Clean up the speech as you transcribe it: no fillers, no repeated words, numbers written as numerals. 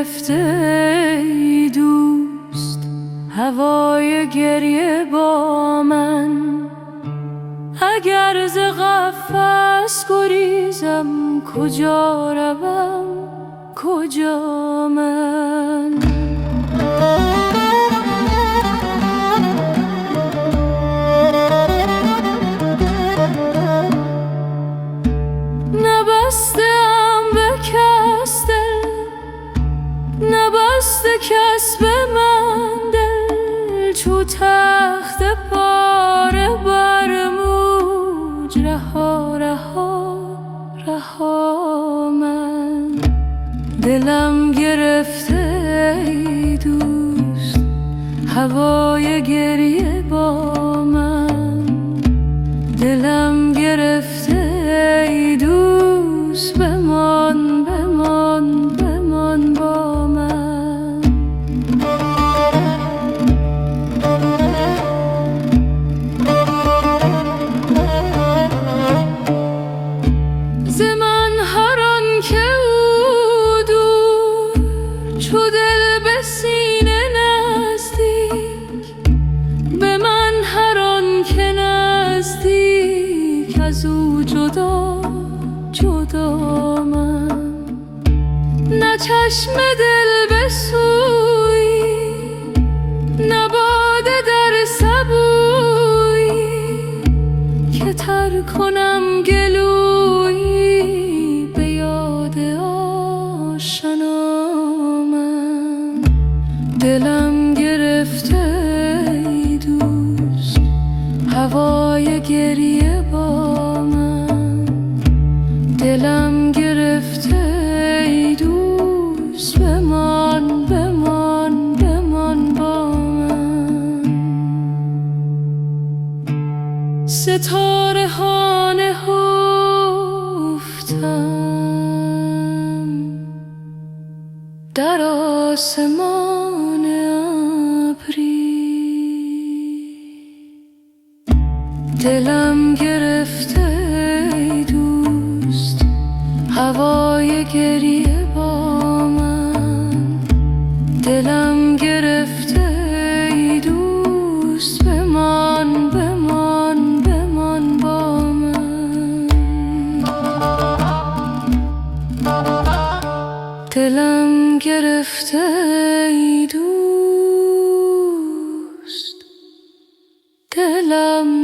گرفته ای دوست هوای گریه با من. اگر ز قفس گریزم کجا روم کجا من؟ نبستم به کس دل، نبسته کس به من دل، چو تخت پاره بر موج رها رها رها من. دلم گرفته ای دوست هوای گریه با من. دلم گرفته ای دوست بمان بمان بمان با من. ز من هر آن که او دور، چو دل به سینه نزدیک. به من هر آن که نزدیک، از او جدا جدا من. نه چشم دل به سویی، نه باده در سبویی، که تر کنم گلویی به یاد آشنا من. دلم گرفته ای دوست هوای گریه با من. دلم گرفته ای دوست بمان بمان بمان با من. ستاره ها نهفتم در آسمان ابری. دلم گرفته ای دوست هوای گریه با من. دلم گرفته ای دوست بمان بمان بمان با من. دلم گرفته ای دوست، دلم